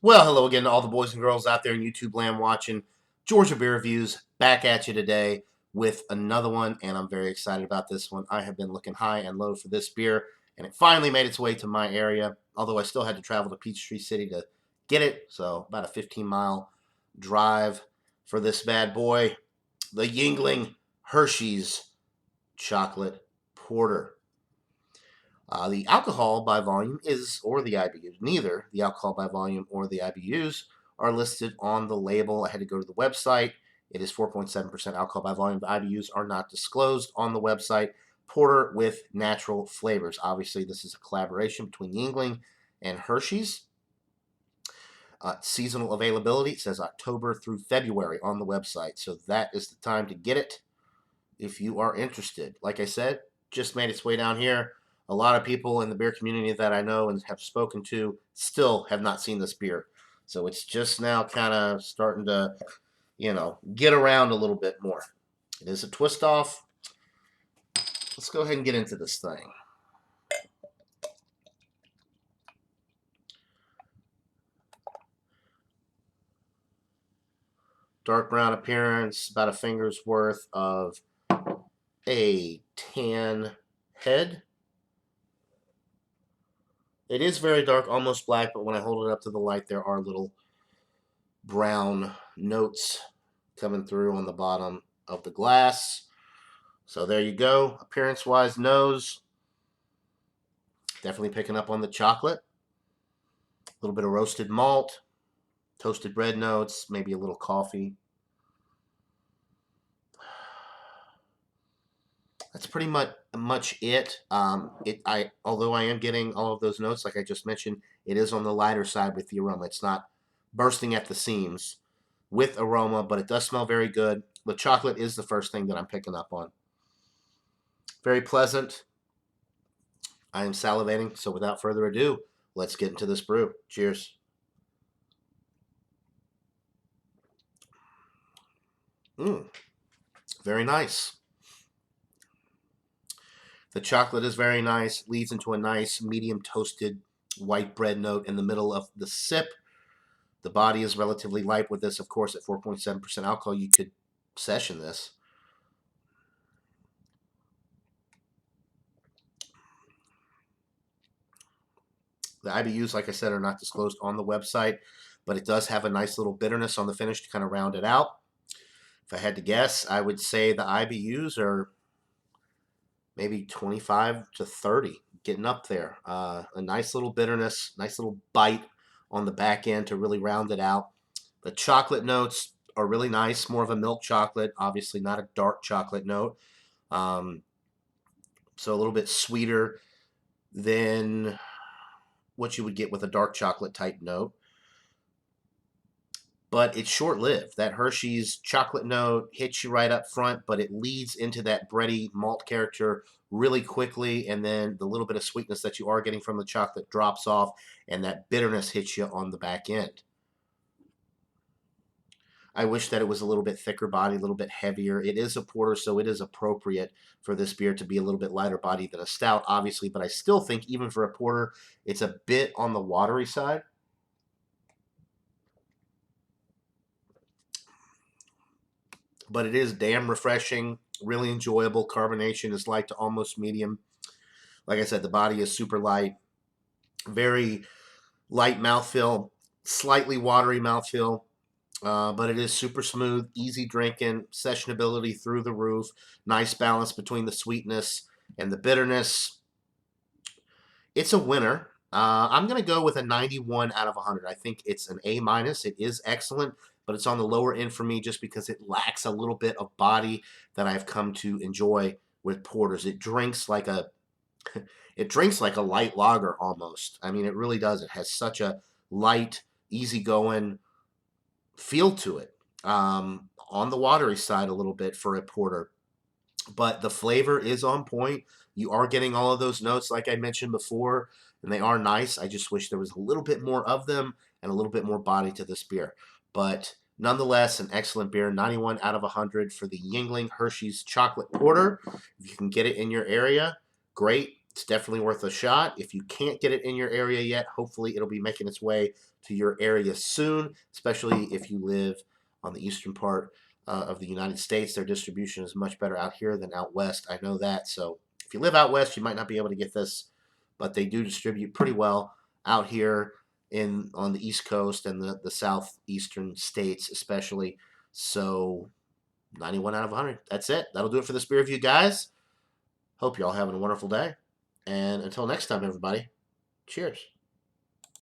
Well, hello again to all the boys and girls out there in YouTube land watching Georgia Beer Reviews. Back at you today with another one, and I'm very excited about this one. I have been looking high and low for this beer, and it finally made its way to my area, although I still had to travel to Peachtree City to get it, so about a 15-mile drive for this bad boy, the Yuengling Hershey's Chocolate Porter. The alcohol by volume or the IBUs, neither the alcohol by volume or the IBUs are listed on the label. I had to go to the website. It is 4.7% alcohol by volume. The IBUs are not disclosed on the website. Porter with natural flavors. Obviously, this is a collaboration between Yuengling and Hershey's. Seasonal availability, it says October through February on the website. So that is the time to get it if you are interested. Like I said, just made its way down here. A lot of people in the beer community that I know and have spoken to still have not seen this beer. So it's just now kind of starting to, get around a little bit more. It is a twist off. Let's go ahead and get into this thing. Dark brown appearance, about a finger's worth of a tan head. It is very dark, almost black, but when I hold it up to the light, there are little brown notes coming through on the bottom of the glass. So there you go. Appearance-wise, nose. Definitely picking up on the chocolate. A little bit of roasted malt, toasted bread notes, maybe a little coffee. That's pretty much it. Although I am getting all of those notes, like I just mentioned, it is on the lighter side with the aroma. It's not bursting at the seams with aroma, but it does smell very good. The chocolate is the first thing that I'm picking up on. Very pleasant. I am salivating, so without further ado, let's get into this brew. Cheers. Very nice. The chocolate is very nice, leads into a nice medium toasted white bread note in the middle of the sip. The body is relatively light with this, of course, at 4.7% alcohol. You could session this. The IBUs, like I said, are not disclosed on the website, but it does have a nice little bitterness on the finish to kind of round it out. If I had to guess, I would say the IBUs are maybe 25 to 30, getting up there. A nice little bitterness, nice little bite on the back end to really round it out. The chocolate notes are really nice, more of a milk chocolate, obviously not a dark chocolate note. So a little bit sweeter than what you would get with a dark chocolate type note. But it's short-lived. That Hershey's chocolate note hits you right up front, but it leads into that bready malt character really quickly, and then the little bit of sweetness that you are getting from the chocolate drops off, and that bitterness hits you on the back end. I wish that it was a little bit thicker body, a little bit heavier. It is a porter, so it is appropriate for this beer to be a little bit lighter body than a stout, obviously, but I still think even for a porter, it's a bit on the watery side. But it is damn refreshing, really enjoyable. Carbonation is light to almost medium. Like I said, the body is super light, very light mouthfeel, slightly watery mouthfeel, but it is super smooth, easy drinking, sessionability through the roof, nice balance between the sweetness and the bitterness. It's a winner. I'm going to go with a 91 out of 100. I think it's an A-. It is excellent, but it's on the lower end for me just because it lacks a little bit of body that I've come to enjoy with porters. It drinks like a light lager almost. I mean, it really does. It has such a light, easygoing feel to it. On the watery side a little bit for a porter, but the flavor is on point. You are getting all of those notes like I mentioned before, and they are nice. I just wish there was a little bit more of them and a little bit more body to this beer. But nonetheless, an excellent beer. 91 out of 100 for the Yuengling Hershey's Chocolate Porter. If you can get it in your area, great. It's definitely worth a shot. If you can't get it in your area yet, hopefully it'll be making its way to your area soon, especially if you live on the eastern part of the United States. Their distribution is much better out here than out west. I know that. So if you live out west, you might not be able to get this, but they do distribute pretty well out here on the East Coast and the southeastern states, especially. So 91 out of 100. That's it. That'll do it for this beer review, guys. Hope you're all having a wonderful day. And until next time, everybody, cheers.